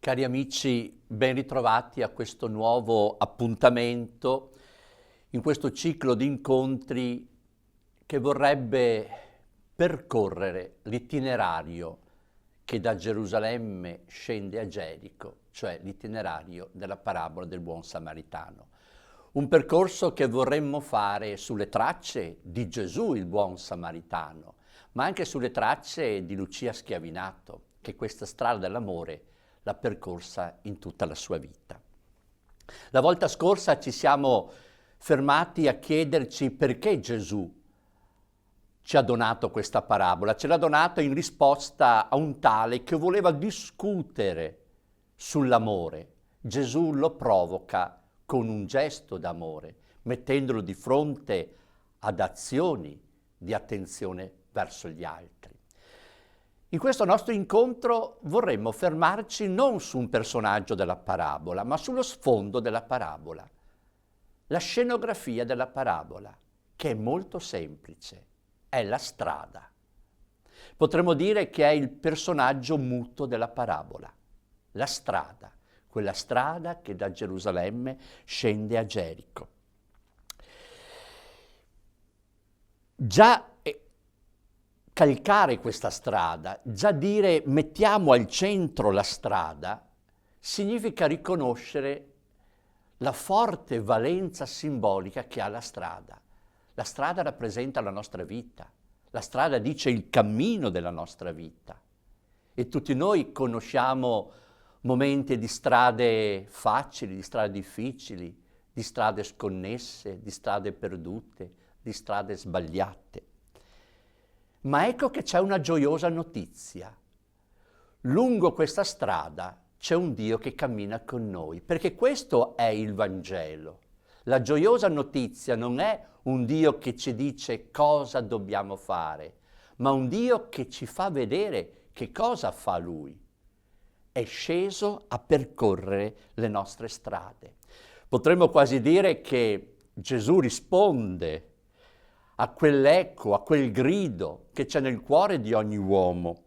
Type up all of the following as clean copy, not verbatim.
Cari amici, ben ritrovati a questo nuovo appuntamento, in questo ciclo di incontri che vorrebbe percorrere l'itinerario che da Gerusalemme scende a Gerico, cioè l'itinerario della parabola del buon samaritano. Un percorso che vorremmo fare sulle tracce di Gesù, il buon samaritano, ma anche sulle tracce di Lucia Schiavinato, che questa strada dell'amore l'ha percorsa in tutta la sua vita. La volta scorsa ci siamo fermati a chiederci perché Gesù ci ha donato questa parabola. Ce l'ha donata in risposta a un tale che voleva discutere sull'amore. Gesù lo provoca con un gesto d'amore, mettendolo di fronte ad azioni di attenzione verso gli altri. In questo nostro incontro vorremmo fermarci non su un personaggio della parabola, ma sullo sfondo della parabola, la scenografia della parabola, che è molto semplice, è la strada. Potremmo dire che è il personaggio muto della parabola, la strada, quella strada che da Gerusalemme scende a Gerico. Già calcare questa strada, già dire mettiamo al centro la strada, significa riconoscere la forte valenza simbolica che ha la strada. La strada rappresenta la nostra vita, la strada dice il cammino della nostra vita. E tutti noi conosciamo momenti di strade facili, di strade difficili, di strade sconnesse, di strade perdute, di strade sbagliate. Ma ecco che c'è una gioiosa notizia. Lungo questa strada c'è un Dio che cammina con noi, perché questo è il Vangelo. La gioiosa notizia non è un Dio che ci dice cosa dobbiamo fare, ma un Dio che ci fa vedere che cosa fa Lui. È sceso a percorrere le nostre strade. Potremmo quasi dire che Gesù risponde a quell'eco, a quel grido che c'è nel cuore di ogni uomo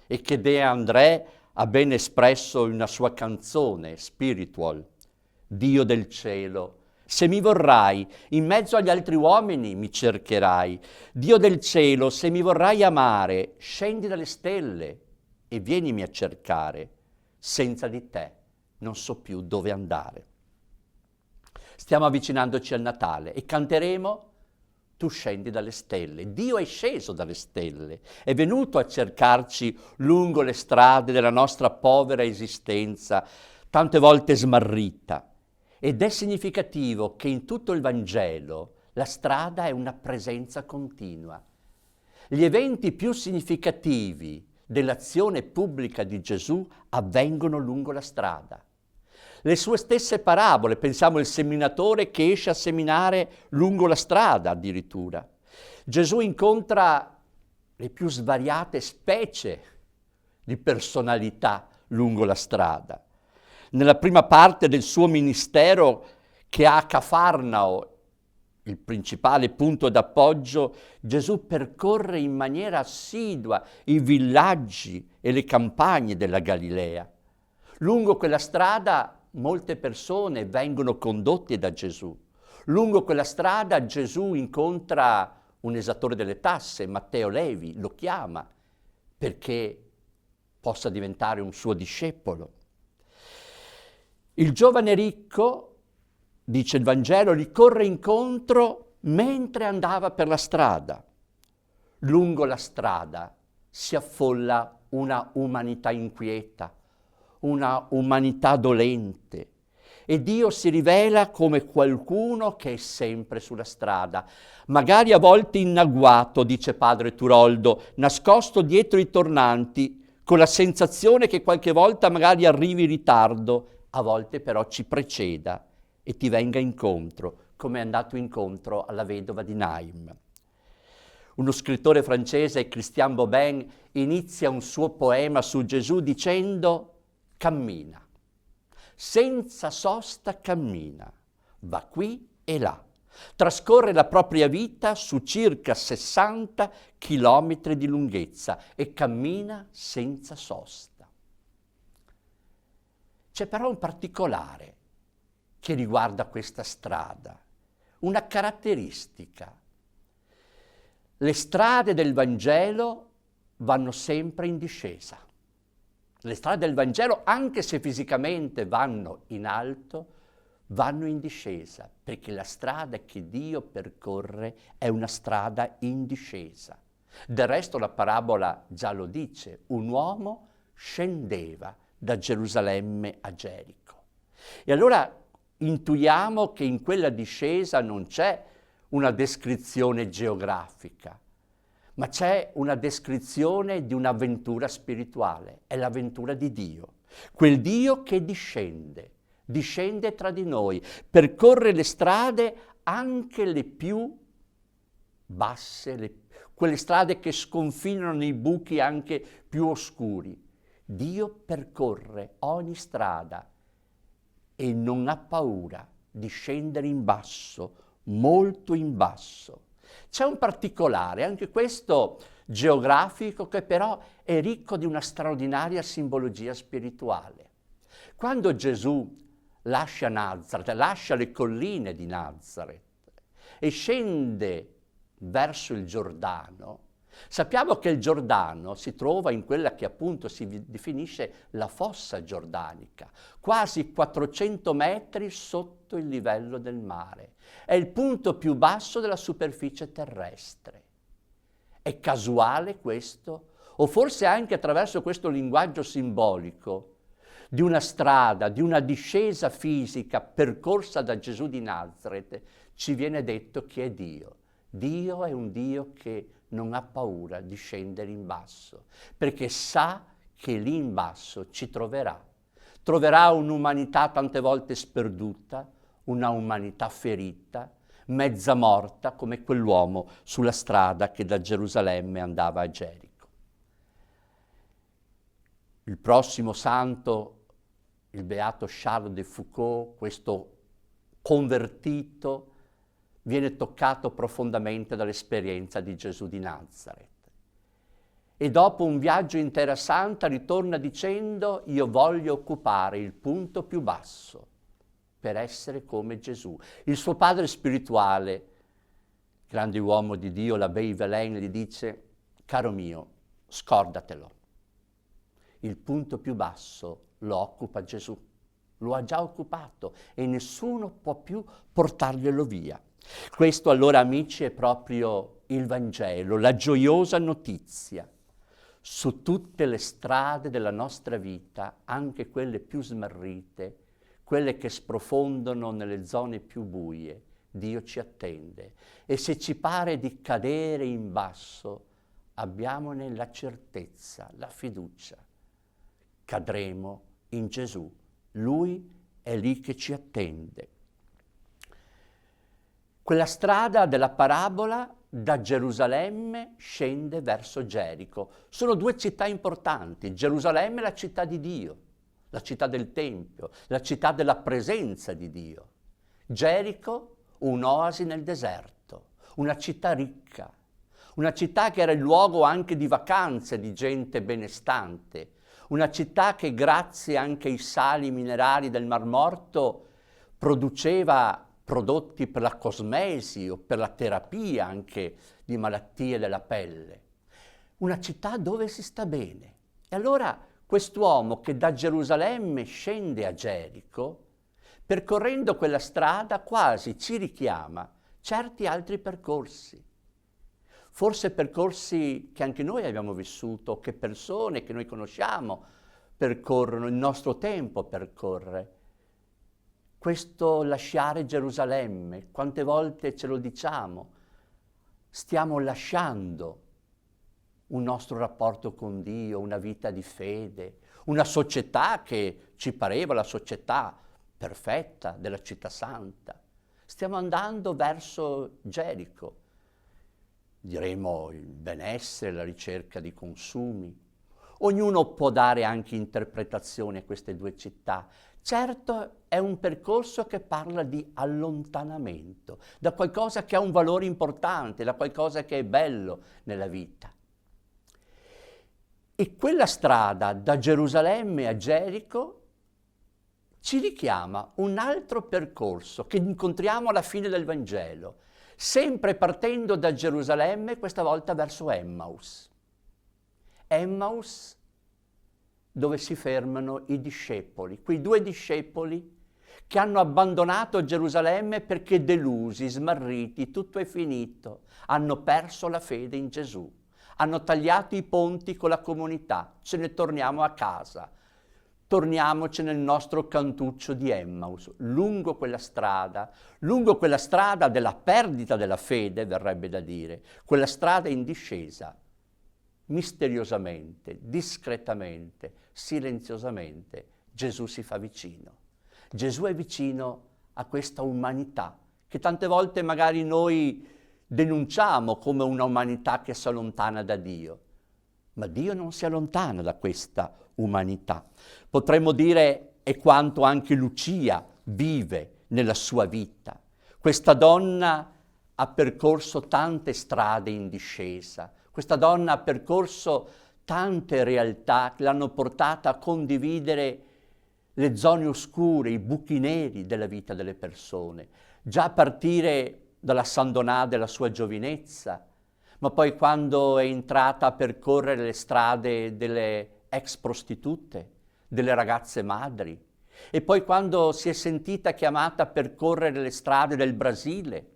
e che De André ha ben espresso in una sua canzone, Spiritual. Dio del cielo, se mi vorrai, in mezzo agli altri uomini mi cercherai. Dio del cielo, se mi vorrai amare, scendi dalle stelle e vienimi a cercare. Senza di te non so più dove andare. Stiamo avvicinandoci al Natale e canteremo Tu scendi dalle stelle. Dio è sceso dalle stelle, è venuto a cercarci lungo le strade della nostra povera esistenza, tante volte smarrita. Ed è significativo che in tutto il Vangelo la strada è una presenza continua. Gli eventi più significativi dell'azione pubblica di Gesù avvengono lungo la strada. Le sue stesse parabole, pensiamo al seminatore che esce a seminare lungo la strada addirittura. Gesù incontra le più svariate specie di personalità lungo la strada. Nella prima parte del suo ministero che ha a Cafarnao, il principale punto d'appoggio, Gesù percorre in maniera assidua i villaggi e le campagne della Galilea. Lungo quella strada molte persone vengono condotte da Gesù. Lungo quella strada Gesù incontra un esattore delle tasse, Matteo Levi, lo chiama perché possa diventare un suo discepolo. Il giovane ricco, dice il Vangelo, gli corre incontro mentre andava per la strada. Lungo la strada si affolla una umanità inquieta, una umanità dolente, e Dio si rivela come qualcuno che è sempre sulla strada, magari a volte inagguato, dice padre Turoldo, nascosto dietro i tornanti, con la sensazione che qualche volta magari arrivi in ritardo, a volte però ci preceda e ti venga incontro, come è andato incontro alla vedova di Naim. Uno scrittore francese, Christian Bobin, inizia un suo poema su Gesù dicendo: cammina, senza sosta cammina, va qui e là, trascorre la propria vita su circa 60 chilometri di lunghezza e cammina senza sosta. C'è però un particolare che riguarda questa strada, una caratteristica. Le strade del Vangelo vanno sempre in discesa. Le strade del Vangelo, anche se fisicamente vanno in alto, vanno in discesa, perché la strada che Dio percorre è una strada in discesa. Del resto la parabola già lo dice, un uomo scendeva da Gerusalemme a Gerico. E allora intuiamo che in quella discesa non c'è una descrizione geografica, ma c'è una descrizione di un'avventura spirituale, è l'avventura di Dio, quel Dio che discende tra di noi, percorre le strade anche le più basse, quelle strade che sconfinano nei buchi anche più oscuri. Dio percorre ogni strada e non ha paura di scendere in basso, molto in basso. C'è un particolare, anche questo geografico, che però è ricco di una straordinaria simbologia spirituale. Quando Gesù lascia Nazaret, lascia le colline di Nazaret e scende verso il Giordano, sappiamo che il Giordano si trova in quella che appunto si definisce la fossa giordanica, quasi 400 metri sotto il livello del mare. È il punto più basso della superficie terrestre. È casuale questo? O forse anche attraverso questo linguaggio simbolico di una strada, di una discesa fisica percorsa da Gesù di Nazaret, ci viene detto che è Dio. Dio è un Dio che non ha paura di scendere in basso, perché sa che lì in basso ci troverà. Troverà un'umanità tante volte sperduta, una umanità ferita, mezza morta, come quell'uomo sulla strada che da Gerusalemme andava a Gerico. Il prossimo santo, il beato Charles de Foucauld, questo convertito, viene toccato profondamente dall'esperienza di Gesù di Nazaret. E dopo un viaggio in Terra Santa ritorna dicendo: io voglio occupare il punto più basso per essere come Gesù. Il suo padre spirituale, grande uomo di Dio, l'Abbé Yvelin, gli dice: caro mio, scordatelo. Il punto più basso lo occupa Gesù, lo ha già occupato e nessuno può più portarglielo via. Questo allora, amici, è proprio il Vangelo, la gioiosa notizia. Su tutte le strade della nostra vita, anche quelle più smarrite, quelle che sprofondano nelle zone più buie, Dio ci attende. E se ci pare di cadere in basso, abbiamone la certezza, la fiducia. Cadremo in Gesù. Lui è lì che ci attende. Quella strada della parabola da Gerusalemme scende verso Gerico. Sono due città importanti. Gerusalemme è la città di Dio, la città del Tempio, la città della presenza di Dio. Gerico, un'oasi nel deserto, una città ricca, una città che era il luogo anche di vacanze di gente benestante, una città che grazie anche ai sali minerari del Mar Morto produceva prodotti per la cosmesi o per la terapia anche di malattie della pelle. Una città dove si sta bene. E allora quest'uomo che da Gerusalemme scende a Gerico, percorrendo quella strada quasi ci richiama certi altri percorsi. Forse percorsi che anche noi abbiamo vissuto, che persone che noi conosciamo percorrono, il nostro tempo percorre. Questo lasciare Gerusalemme, quante volte ce lo diciamo, stiamo lasciando un nostro rapporto con Dio, una vita di fede, una società che ci pareva la società perfetta della città santa. Stiamo andando verso Gerico, diremo il benessere, la ricerca di consumi. Ognuno può dare anche interpretazione a queste due città. Certo è un percorso che parla di allontanamento, da qualcosa che ha un valore importante, da qualcosa che è bello nella vita. E quella strada da Gerusalemme a Gerico ci richiama un altro percorso che incontriamo alla fine del Vangelo, sempre partendo da Gerusalemme, questa volta verso Emmaus. Emmaus, dove si fermano i discepoli, quei 2 discepoli che hanno abbandonato Gerusalemme perché delusi, smarriti, tutto è finito, hanno perso la fede in Gesù, hanno tagliato i ponti con la comunità, ce ne torniamo a casa, torniamoci nel nostro cantuccio di Emmaus, lungo quella strada della perdita della fede, verrebbe da dire, quella strada in discesa, misteriosamente, discretamente, silenziosamente, Gesù si fa vicino. Gesù è vicino a questa umanità che tante volte magari noi denunciamo come una umanità che si allontana da Dio, ma Dio non si allontana da questa umanità. Potremmo dire è quanto anche Lucia vive nella sua vita. Questa donna ha percorso tante strade in discesa, questa donna ha percorso tante realtà che l'hanno portata a condividere le zone oscure, i buchi neri della vita delle persone, già a partire dalla San Donà della sua giovinezza, ma poi quando è entrata a percorrere le strade delle ex prostitute, delle ragazze madri, e poi quando si è sentita chiamata a percorrere le strade del Brasile,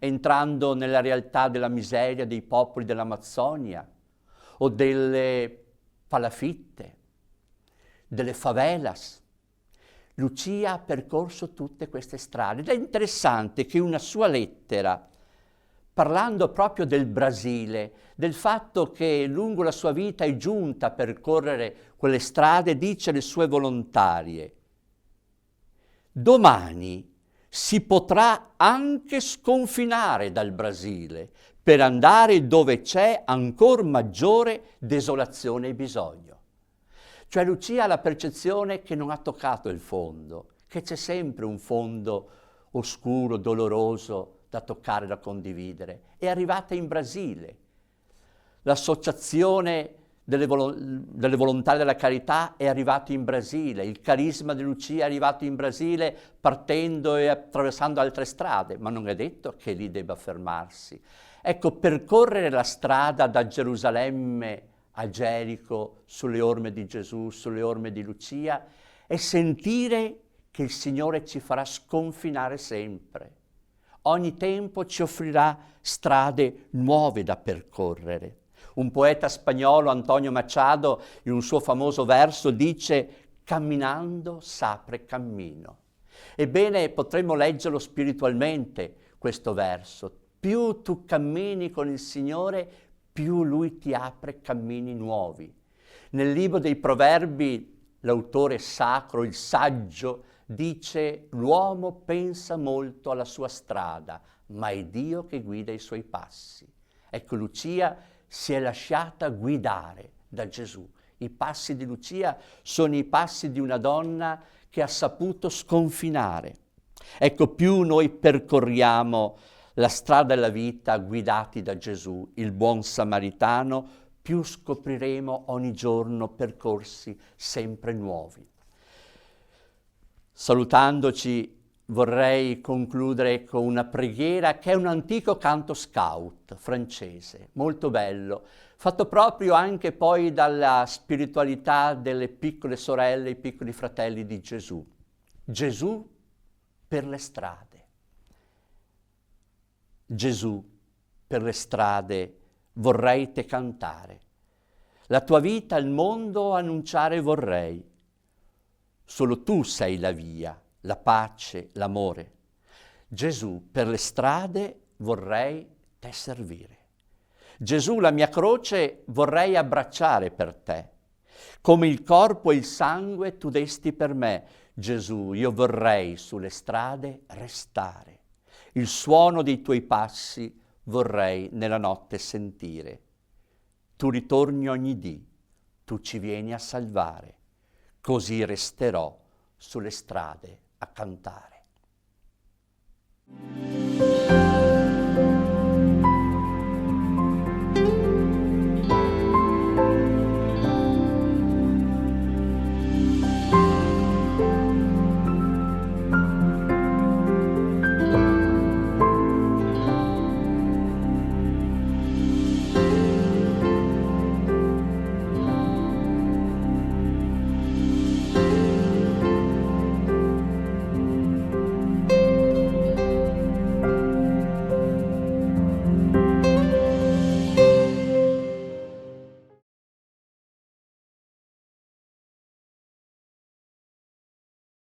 entrando nella realtà della miseria dei popoli dell'Amazzonia o delle palafitte, delle favelas. Lucia ha percorso tutte queste strade ed è interessante che una sua lettera, parlando proprio del Brasile, del fatto che lungo la sua vita è giunta a percorrere quelle strade, dice alle sue volontarie: domani si potrà anche sconfinare dal Brasile per andare dove c'è ancor maggiore desolazione e bisogno. Cioè Lucia ha la percezione che non ha toccato il fondo, che c'è sempre un fondo oscuro, doloroso da toccare, da condividere. È arrivata in Brasile. L'associazione delle volontarie della carità è arrivato in Brasile, il carisma di Lucia è arrivato in Brasile partendo e attraversando altre strade, ma non è detto che lì debba fermarsi. Ecco, percorrere la strada da Gerusalemme a Gerico, sulle orme di Gesù, sulle orme di Lucia, e sentire che il Signore ci farà sconfinare sempre. Ogni tempo ci offrirà strade nuove da percorrere. Un poeta spagnolo, Antonio Machado, in un suo famoso verso dice: camminando s'apre cammino. Ebbene, potremmo leggerlo spiritualmente, questo verso. Più tu cammini con il Signore, più Lui ti apre cammini nuovi. Nel libro dei Proverbi, l'autore sacro, il saggio, dice: l'uomo pensa molto alla sua strada, ma è Dio che guida i suoi passi. Ecco, Lucia si è lasciata guidare da Gesù. I passi di Lucia sono i passi di una donna che ha saputo sconfinare. Ecco, più noi percorriamo la strada della vita guidati da Gesù, il buon samaritano, più scopriremo ogni giorno percorsi sempre nuovi. Salutandoci, vorrei concludere con una preghiera che è un antico canto scout francese, molto bello, fatto proprio anche poi dalla spiritualità delle piccole sorelle e piccoli fratelli di Gesù. Gesù per le strade. Gesù, per le strade vorrei te cantare, la tua vita al mondo annunciare vorrei. Solo tu sei la via, la pace, l'amore. Gesù, per le strade vorrei te servire. Gesù, la mia croce vorrei abbracciare per te. Come il corpo e il sangue tu desti per me. Gesù, io vorrei sulle strade restare. Il suono dei tuoi passi vorrei nella notte sentire. Tu ritorni ogni dì, tu ci vieni a salvare, così resterò sulle strade a cantare.